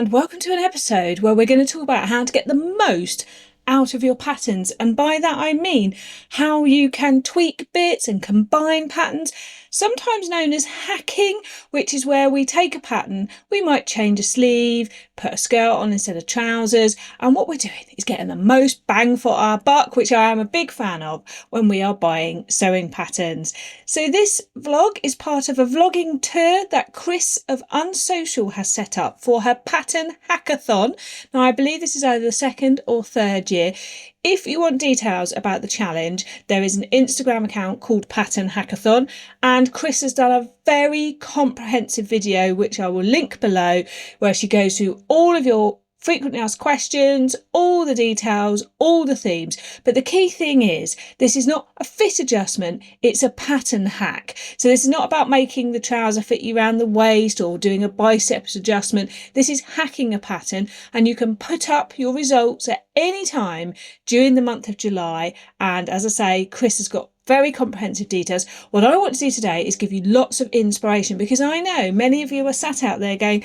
and welcome to an episode where we're going to talk about how to get the most out of your patterns. And by that I mean how you can tweak bits and combine patterns, sometimes known as hacking, which is where we take a pattern, we might change a sleeve, put a skirt on instead of trousers, and what we're doing is getting the most bang for our buck, which I am a big fan of when we are buying sewing patterns. So this vlog is part of a vlogging tour that Kris of Unsocial has set up for her pattern hackathon. Now I believe this is either the second or third year. If you want details about the challenge, there is an Instagram account called Pattern Hackathon, and Kris has done a very comprehensive video which I will link below, where she goes through all of your frequently asked questions, all the details, all the themes. But the key thing is, this is not a fit adjustment, it's a pattern hack. So this is not about making the trouser fit you around the waist or doing a biceps adjustment. This is hacking a pattern, and you can put up your results at any time during the month of July. And as I say, Kris has got very comprehensive details. What I want to do today is give you lots of inspiration, because I know many of you are sat out there going,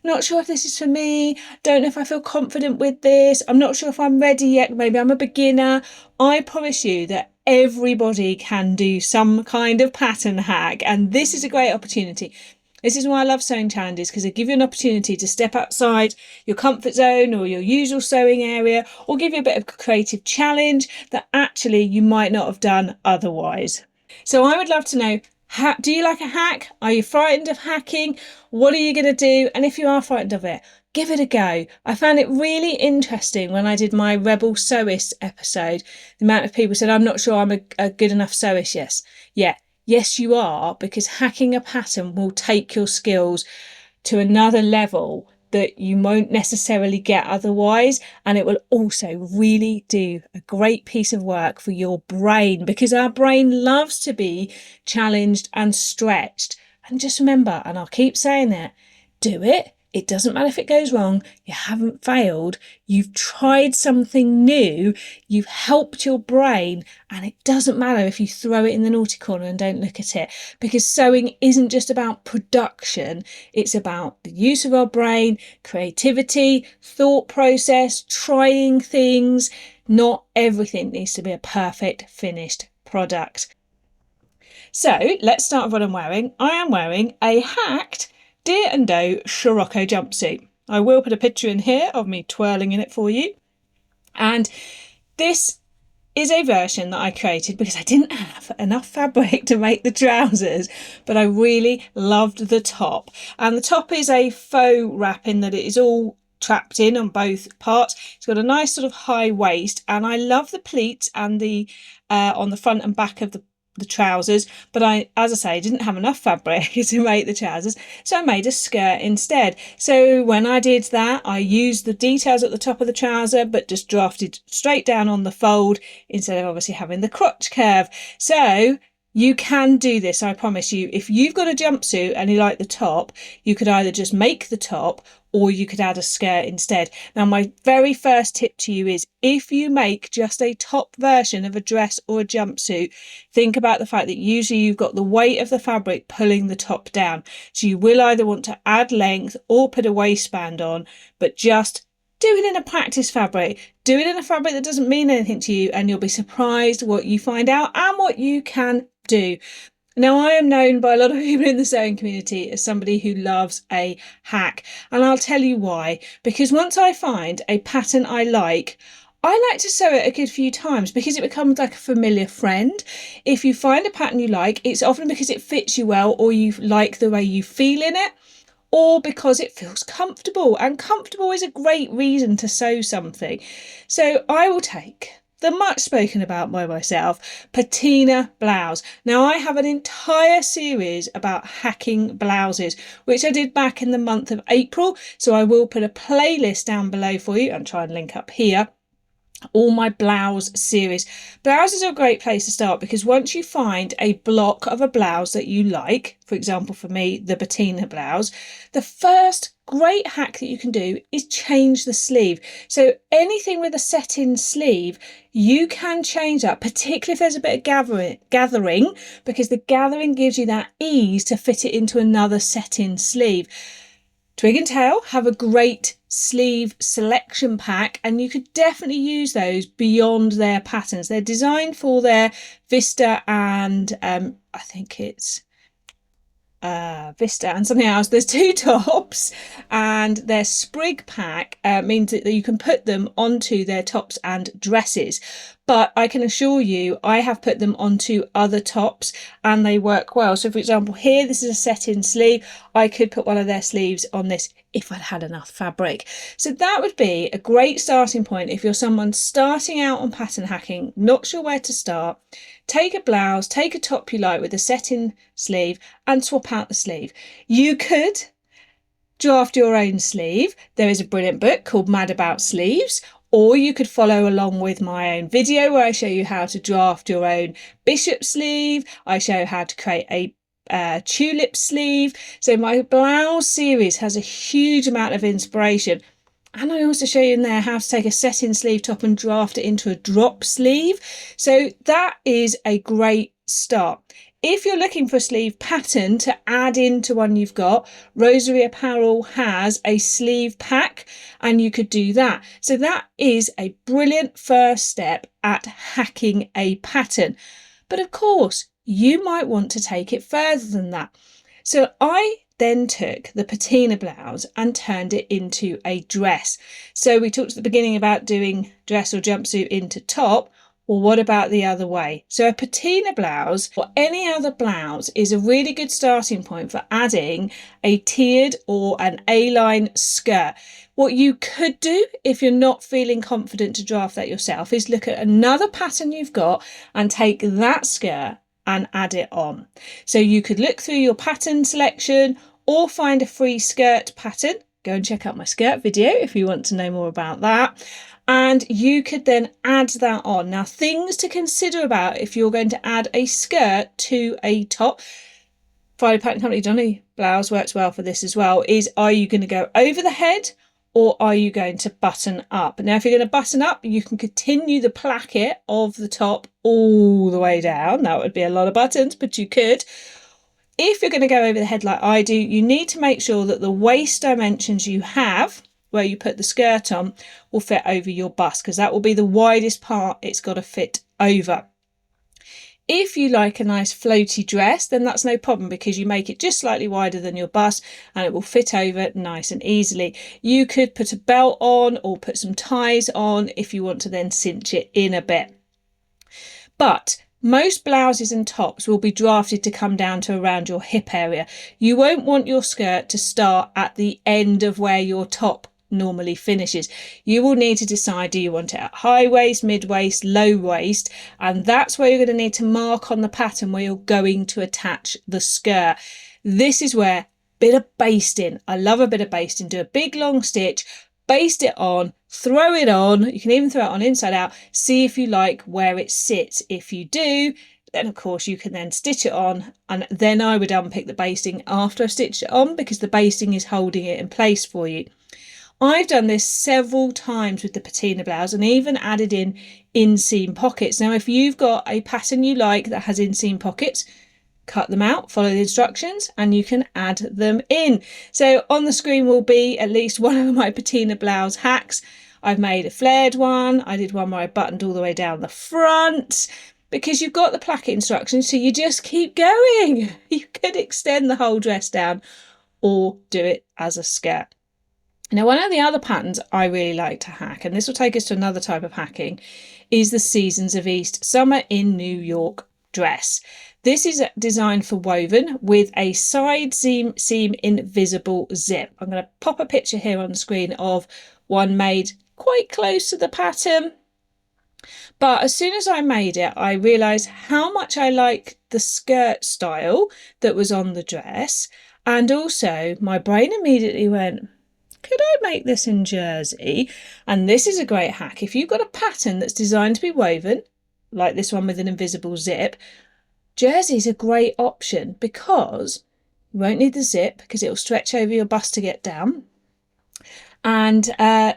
not sure if this is for me, don't know if I feel confident with this, I'm not sure if I'm ready yet, maybe I'm a beginner. I promise you that everybody can do some kind of pattern hack, and this is a great opportunity. This is why I love sewing challenges, because they give you an opportunity to step outside your comfort zone or your usual sewing area, or give you a bit of a creative challenge that actually you might not have done otherwise. So I would love to know, do you like a hack? Are you frightened of hacking? What are you going to do? And if you are frightened of it, give it a go. I found it really interesting when I did my Rebel Sewist episode. The amount of people said, I'm not sure I'm a good enough sewist. Yes, you are, because hacking a pattern will take your skills to another level that you won't necessarily get otherwise. And it will also really do a great piece of work for your brain, because our brain loves to be challenged and stretched. And just remember, and I'll keep saying that, do it. It doesn't matter if it goes wrong. You haven't failed. You've tried something new. You've helped your brain. And it doesn't matter if you throw it in the naughty corner and don't look at it, because sewing isn't just about production. It's about the use of our brain, creativity, thought process, trying things. Not everything needs to be a perfect finished product. So let's start with what I'm wearing. I am wearing a hacked Deer and Doe Scirocco jumpsuit. I will put a picture in here of me twirling in it for you. And this is a version that I created because I didn't have enough fabric to make the trousers, but I really loved the top. And the top is a faux wrap in that it is all trapped in on both parts. It's got a nice sort of high waist, and I love the pleats and the on the front and back of the trousers, but as I say, didn't have enough fabric to make the trousers, so I made a skirt instead. So when I did that, I used the details at the top of the trouser, but just drafted straight down on the fold instead of obviously having the crotch curve. So you can do this, I promise you. If you've got a jumpsuit and you like the top, you could either just make the top or you could add a skirt instead. Now, my very first tip to you is, if you make just a top version of a dress or a jumpsuit, think about the fact that usually you've got the weight of the fabric pulling the top down. So you will either want to add length or put a waistband on, but just do it in a practice fabric. Do it in a fabric that doesn't mean anything to you, and you'll be surprised what you find out and what you can do. Now, I am known by a lot of people in the sewing community as somebody who loves a hack, and I'll tell you why. Because once I find a pattern I like to sew it a good few times, because it becomes like a familiar friend. If you find a pattern you like, it's often because it fits you well, or you like the way you feel in it, or because it feels comfortable, and comfortable is a great reason to sew something. So I will take the much spoken about by myself patina blouse. Now, I have an entire series about hacking blouses, which I did back in the month of April, so I will put a playlist down below for you and try and link up here. All my blouse series. Blouses are a great place to start, because once you find a block of a blouse that you like, for example for me the patina blouse, the first great hack that you can do is change the sleeve. So anything with a set-in sleeve, you can change that, particularly if there's a bit of gathering, because the gathering gives you that ease to fit it into another set-in sleeve. Twig and Tail have a great sleeve selection pack, and you could definitely use those beyond their patterns. They're designed for their Vista and I think it's Vista and something else. There's 2 tops, and their sprig pack means that you can put them onto their tops and dresses. But I can assure you, I have put them onto other tops and they work well. So for example, here, this is a set-in sleeve. I could put one of their sleeves on this if I'd had enough fabric. So that would be a great starting point if you're someone starting out on pattern hacking, not sure where to start. Take a blouse, take a top you like with a set-in sleeve and swap out the sleeve. You could draft your own sleeve. There is a brilliant book called Mad About Sleeves, or you could follow along with my own video where I show you how to draft your own bishop sleeve. I show how to create a tulip sleeve. So my blouse series has a huge amount of inspiration. And I also show you in there how to take a set-in sleeve top and draft it into a drop sleeve. So that is a great start. If you're looking for a sleeve pattern to add into one you've got, Rosary Apparel has a sleeve pack and you could do that. So that is a brilliant first step at hacking a pattern. But of course, you might want to take it further than that. So I then took the patina blouse and turned it into a dress. So we talked at the beginning about doing dress or jumpsuit into top. Well, what about the other way? So a patina blouse or any other blouse is a really good starting point for adding a tiered or an A-line skirt. What you could do if you're not feeling confident to draft that yourself is look at another pattern you've got and take that skirt and add it on. So you could look through your pattern selection or find a free skirt pattern. Go and check out my skirt video if you want to know more about that. And you could then add that on. Now, things to consider about if you're going to add a skirt to a top. Friday Pattern Company Johnny blouse works well for this as well. Is, are you going to go over the head or are you going to button up? Now, if you're going to button up, you can continue the placket of the top all the way down. That would be a lot of buttons, but you could. If you're going to go over the head like I do, you need to make sure that the waist dimensions you have, where you put the skirt on, will fit over your bust, because that will be the widest part it's got to fit over. If you like a nice floaty dress, then that's no problem because you make it just slightly wider than your bust and it will fit over nice and easily. You could put a belt on or put some ties on if you want to then cinch it in a bit. But most blouses and tops will be drafted to come down to around your hip area. You won't want your skirt to start at the end of where your top normally finishes. You will need to decide, do you want it at high waist, mid waist, low waist, and that's where you're going to need to mark on the pattern where you're going to attach the skirt. This is where bit of basting. I love a bit of basting. Do a big long stitch, baste it on, throw it on. You can even throw it on inside out. See if you like where it sits. If you do, then of course you can then stitch it on, and then I would unpick the basting after I've stitched it on because the basting is holding it in place for you. I've done this several times with the patina blouse and even added in inseam pockets. Now, if you've got a pattern you like that has inseam pockets, cut them out, follow the instructions, and you can add them in. So on the screen will be at least one of my patina blouse hacks. I've made a flared one. I did one where I buttoned all the way down the front because you've got the placket instructions, so you just keep going. You could extend the whole dress down or do it as a skirt. Now, one of the other patterns I really like to hack, and this will take us to another type of hacking, is the Seasons of East Summer in New York dress. This is designed for woven with a side seam invisible zip. I'm going to pop a picture here on the screen of one made quite close to the pattern. But as soon as I made it, I realised how much I like the skirt style that was on the dress. And also my brain immediately went, could I make this in jersey? And this is a great hack. If you've got a pattern that's designed to be woven, like this one with an invisible zip, jersey is a great option because you won't need the zip because it will stretch over your bust to get down. And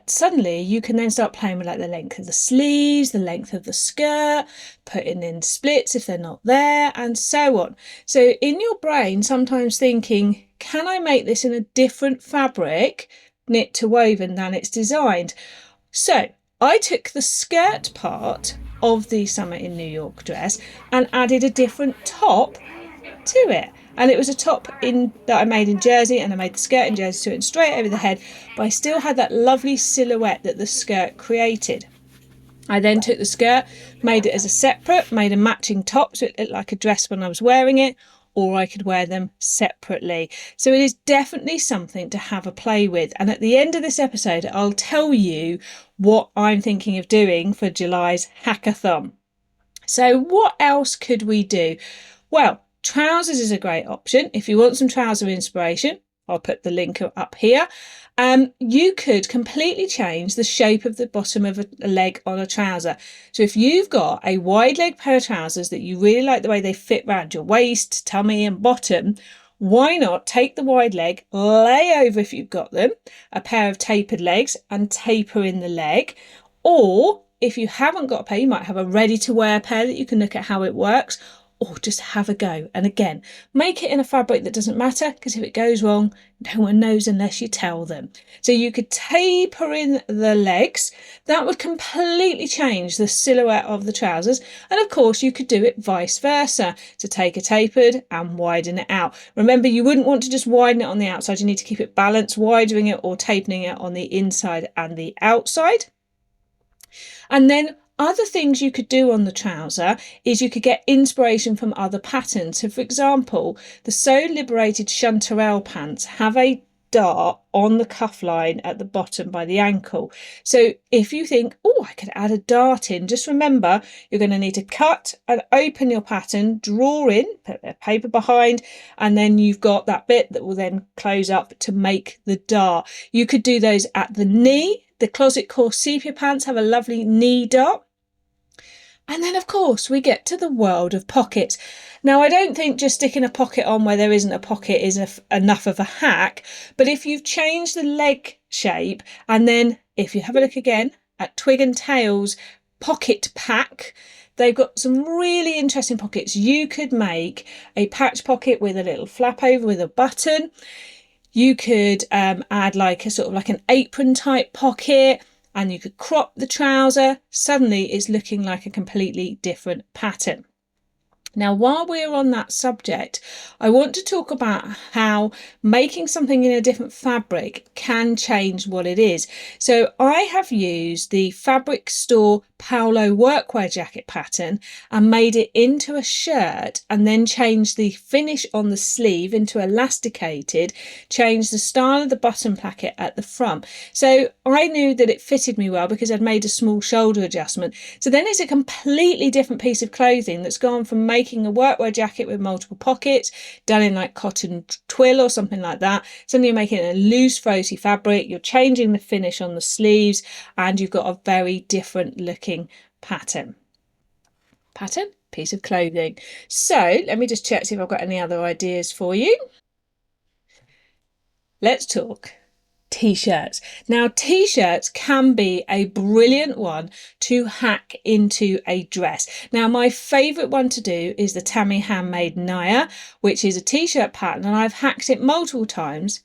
suddenly you can then start playing with like the length of the sleeves, the length of the skirt, putting in splits if they're not there, and so on. So in your brain, sometimes thinking, can I make this in a different fabric knit to woven than it's designed. So I took the skirt part of the Summer in New York dress and added a different top to it. And it was a top that I made in jersey, and I made the skirt in jersey so it went straight over the head, but I still had that lovely silhouette that the skirt created. I then took the skirt, made it as a separate, made a matching top so it looked like a dress when I was wearing it, or I could wear them separately. So it is definitely something to have a play with. And at the end of this episode, I'll tell you what I'm thinking of doing for July's hackathon. So what else could we do? Well, trousers is a great option. If you want some trouser inspiration, I'll put the link up here. You could completely change the shape of the bottom of a leg on a trouser. So if you've got a wide leg pair of trousers that you really like the way they fit around your waist, tummy and bottom, why not take the wide leg, lay over, if you've got them, a pair of tapered legs and taper in the leg. Or if you haven't got a pair, you might have a ready to wear pair that you can look at how it works, or just have a go. And again, make it in a fabric that doesn't matter, because if it goes wrong, no one knows unless you tell them. So you could taper in the legs. That would completely change the silhouette of the trousers. And of course, you could do it vice versa, to take a tapered and widen it out. Remember, you wouldn't want to just widen it on the outside. You need to keep it balanced, widening it or tapering it on the inside and the outside. And then other things you could do on the trouser is you could get inspiration from other patterns. So for example, the Sew Liberated Chanterelle pants have a dart on the cuff line at the bottom by the ankle. So if you think, oh, I could add a dart in, just remember you're going to need to cut and open your pattern, draw in, put a paper behind, and then you've got that bit that will then close up to make the dart. You could do those at the knee. The Closet Core sepia pants have a lovely knee dart. And then, of course, we get to the world of pockets. Now, I don't think just sticking a pocket on where there isn't a pocket is enough of a hack. But if you've changed the leg shape, and then if you have a look again at Twig and Tail's pocket pack, they've got some really interesting pockets. You could make a patch pocket with a little flap over with a button. You could add like a sort of like an apron type pocket, and you could crop the trouser. Suddenly it's looking like a completely different pattern. Now, while we're on that subject, I want to talk about how making something in a different fabric can change what it is. So I have used the Fabric Store Paolo workwear jacket pattern and made it into a shirt, and then changed the finish on the sleeve into elasticated, changed the style of the button placket at the front. So I knew that it fitted me well because I'd made a small shoulder adjustment. So then it's a completely different piece of clothing that's gone from making a workwear jacket with multiple pockets, done in like cotton twill or something like that. Suddenly you're making it a loose, floaty fabric, you're changing the finish on the sleeves, and you've got a very different looking pattern, piece of clothing. So let me just check, see if I've got any other ideas for you. Let's talk t-shirts. Now, t-shirts can be a brilliant one to hack into a dress. Now, my favourite one to do is the Tammy Handmade Naya, which is a t-shirt pattern, and I've hacked it multiple times,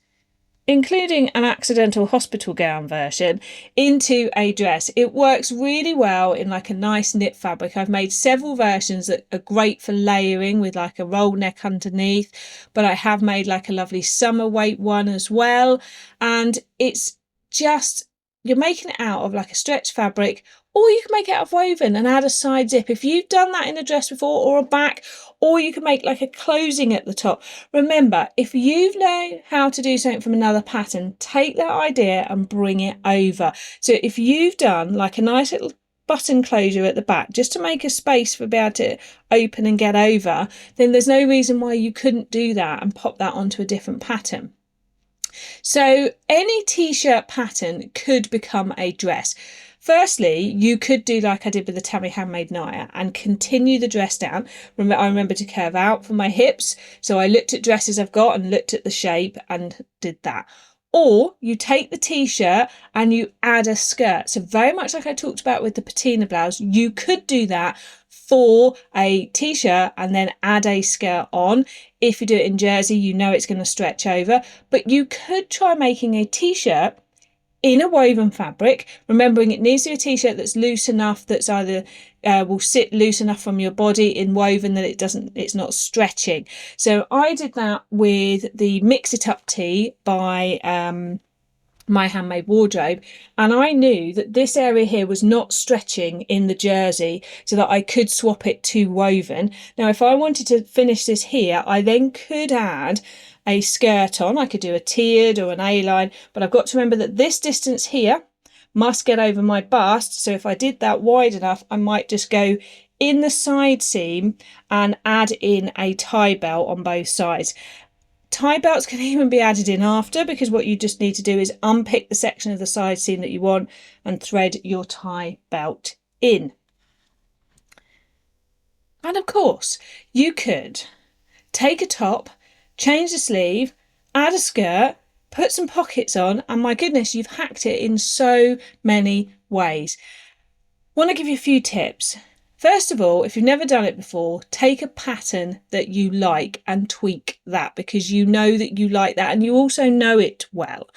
including an accidental hospital gown version, into a dress. It works really well in like a nice knit fabric. I've made several versions that are great for layering with like a roll neck underneath, but I have made like a lovely summer weight one as well. And it's just, you're making it out of like a stretch fabric, or you can make it out of woven and add a side zip if you've done that in a dress before, or a back, or you can make like a closing at the top. Remember, if you've learned how to do something from another pattern, take that idea and bring it over. So if you've done like a nice little button closure at the back just to make a space for being able to open and get over, then there's no reason why you couldn't do that and pop that onto a different pattern. So any t-shirt pattern could become a dress. Firstly, you could do like I did with the Tammy Handmade Naya and continue the dress down. I remember to curve out for my hips, so I looked at dresses I've got and looked at the shape and did that. Or you take the t-shirt and you add a skirt. So very much like I talked about with the patina blouse, you could do that for a t-shirt and then add a skirt on. If you do it in jersey, you know it's going to stretch over, but you could try making a t-shirt in a woven fabric, remembering it needs to be a t-shirt that's loose enough, that's either will sit loose enough from your body in woven that it's not stretching. So I did that with the Mix It Up tee by My Handmade Wardrobe, and I knew that this area here was not stretching in the jersey, so that I could swap it to woven. Now if I wanted to finish this here, I then could add a skirt on. I could do a tiered or an A-line, but I've got to remember that this distance here must get over my bust, so if I did that wide enough, I might just go in the side seam and add in a tie belt on both sides. Tie belts can even be added in after, because what you just need to do is unpick the section of the side seam that you want and thread your tie belt in. And of course, you could take a top, change the sleeve, add a skirt, put some pockets on, and my goodness, you've hacked it in so many ways. I want to give you a few tips. First of all, if you've never done it before, take a pattern that you like and tweak that, because you know that you like that and you also know it well.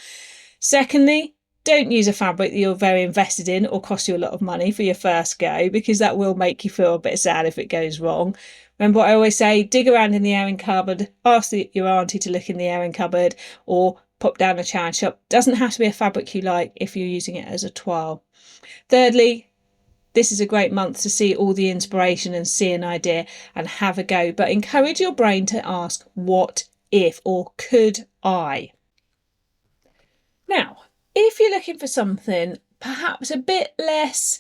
Secondly, don't use a fabric that you're very invested in or cost you a lot of money for your first go, because that will make you feel a bit sad if it goes wrong. Remember what I always say, dig around in the airing cupboard, ask your auntie to look in the airing cupboard, or pop down a charity shop. Doesn't have to be a fabric you like if you're using it as a toile. Thirdly, this is a great month to see all the inspiration and see an idea and have a go, but encourage your brain to ask what if or could I. Now, if you're looking for something perhaps a bit less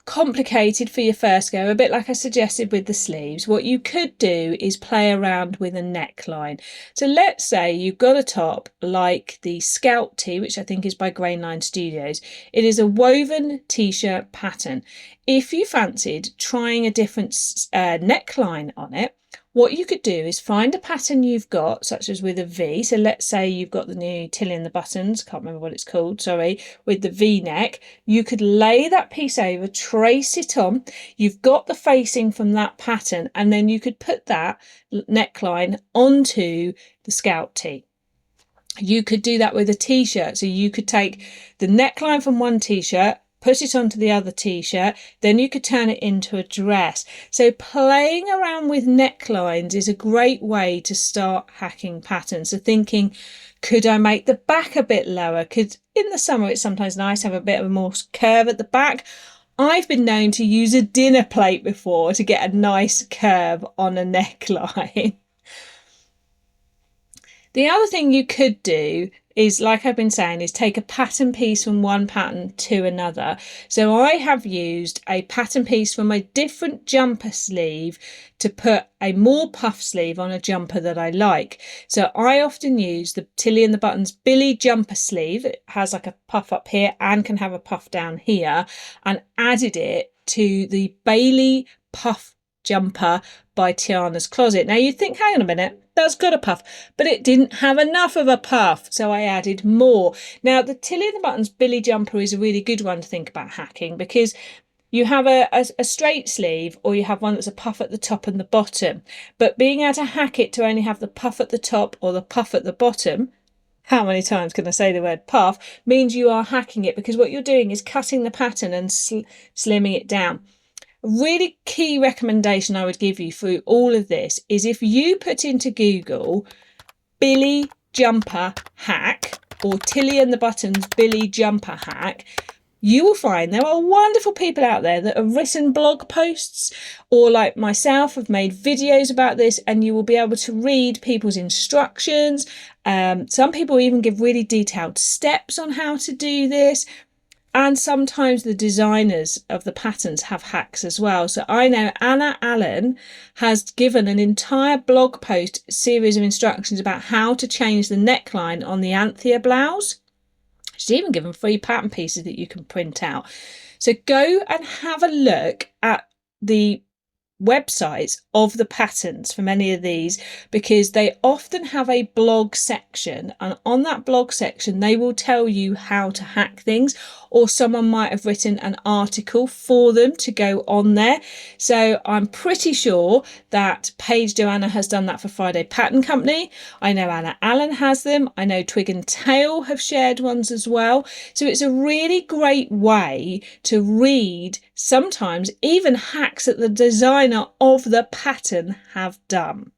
complicated for your first go, a bit like I suggested with the sleeves, what you could do is play around with a neckline. So let's say you've got a top like the Scout tee, which I think is by Grainline Studios. It is a woven t-shirt pattern. If you fancied trying a different neckline on it, what you could do is find a pattern you've got, such as with a V. So let's say you've got the new Tilly and the Buttons, can't remember what it's called, sorry, with the V neck. You could lay that piece over, trace it on. You've got the facing from that pattern, and then you could put that neckline onto the Scout tee. You could do that with a t-shirt. So you could take the neckline from one t-shirt, put it onto the other t-shirt, then you could turn it into a dress. So playing around with necklines is a great way to start hacking patterns. So thinking, could I make the back a bit lower? Could, in the summer, it's sometimes nice to have a bit of a more curve at the back. I've been known to use a dinner plate before to get a nice curve on a neckline. The other thing you could do is, like I've been saying, is take a pattern piece from one pattern to another. So I have used a pattern piece from a different jumper sleeve to put a more puff sleeve on a jumper that I like. So I often use the Tilly and the Buttons Billy jumper sleeve. It has like a puff up here and can have a puff down here, and added it to the Bailey puff jumper by Tiana's Closet. Now you'd think, hang on a minute, that's got a puff, but it didn't have enough of a puff, so I added more. Now the Tilly and the Buttons Billy jumper is a really good one to think about hacking, because you have a straight sleeve, or you have one that's a puff at the top and the bottom, but being able to hack it to only have the puff at the top or the puff at the bottom, how many times can I say the word puff, means you are hacking it, because what you're doing is cutting the pattern and slimming it down. A really key recommendation I would give you through all of this is, if you put into Google Billy jumper hack or Tilly and the Buttons Billy jumper hack, you will find there are wonderful people out there that have written blog posts, or like myself have made videos about this, and you will be able to read people's instructions. Some people even give really detailed steps on how to do this. And sometimes the designers of the patterns have hacks as well. So I know Anna Allen has given an entire blog post series of instructions about how to change the neckline on the Anthea blouse. She's even given free pattern pieces that you can print out. So go and have a look at the websites of the patterns for many of these, because they often have a blog section, and on that blog section they will tell you how to hack things, or someone might have written an article for them to go on there. So I'm pretty sure that Paige Joanna has done that for Friday Pattern Company. I know Anna Allen has them. I know Twig and Tail have shared ones as well. So it's a really great way to read, sometimes even hacks that the designer of the pattern have done.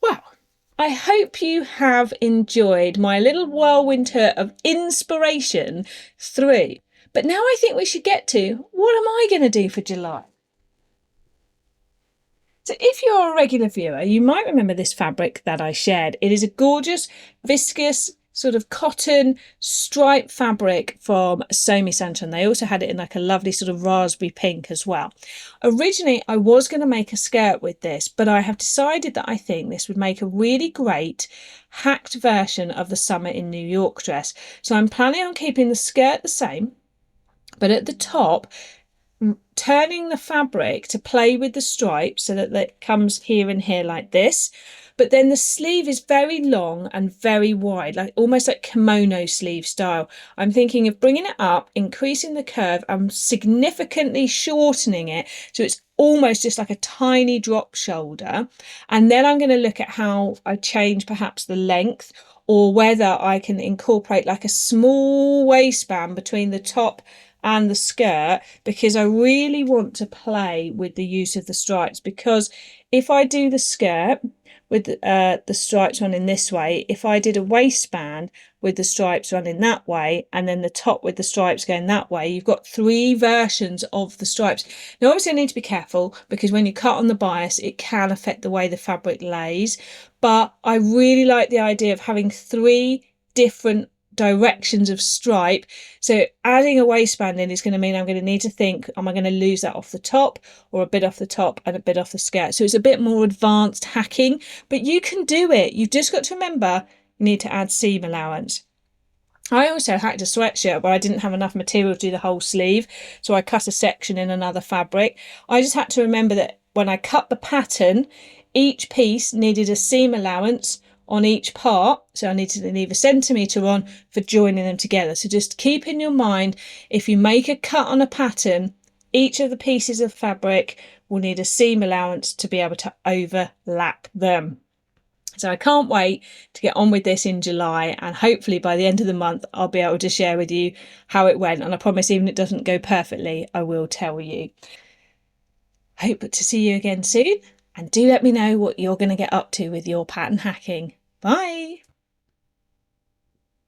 Well, I hope you have enjoyed my little whirlwind tour of inspiration through. But now I think we should get to, what am I going to do for July? So if you're a regular viewer, you might remember this fabric that I shared. It is a gorgeous, viscous, sort of cotton stripe fabric from Sew Me Sunshine. They also had it in like a lovely sort of raspberry pink as well. Originally, I was going to make a skirt with this, but I have decided that I think this would make a really great hacked version of the Summer in New York dress. So I'm planning on keeping the skirt the same, but at the top, turning the fabric to play with the stripes so that it comes here and here like this. But then the sleeve is very long and very wide, like almost like kimono sleeve style. I'm thinking of bringing it up, increasing the curve and significantly shortening it so it's almost just like a tiny drop shoulder. And then I'm going to look at how I change perhaps the length, or whether I can incorporate like a small waistband between the top and the skirt, because I really want to play with the use of the stripes. Because if I do the skirt with the stripes running this way, if I did a waistband with the stripes running that way, and then the top with the stripes going that way, you've got three versions of the stripes. Now obviously I need to be careful, because when you cut on the bias it can affect the way the fabric lays, but I really like the idea of having three different directions of stripe. So adding a waistband in is going to mean I'm going to need to think, am I going to lose that off the top, or a bit off the top and a bit off the skirt? So it's a bit more advanced hacking, but you can do it. You've just got to remember you need to add seam allowance. I also hacked a sweatshirt where I didn't have enough material to do the whole sleeve, so I cut a section in another fabric. I just had to remember that when I cut the pattern, each piece needed a seam allowance on each part, so I needed to leave a centimetre on for joining them together. So just keep in your mind, if you make a cut on a pattern, each of the pieces of fabric will need a seam allowance to be able to overlap them. So I can't wait to get on with this in July, and hopefully by the end of the month I'll be able to share with you how it went, and I promise even if it doesn't go perfectly, I will tell you. Hope to see you again soon, and do let me know what you're going to get up to with your pattern hacking. Bye!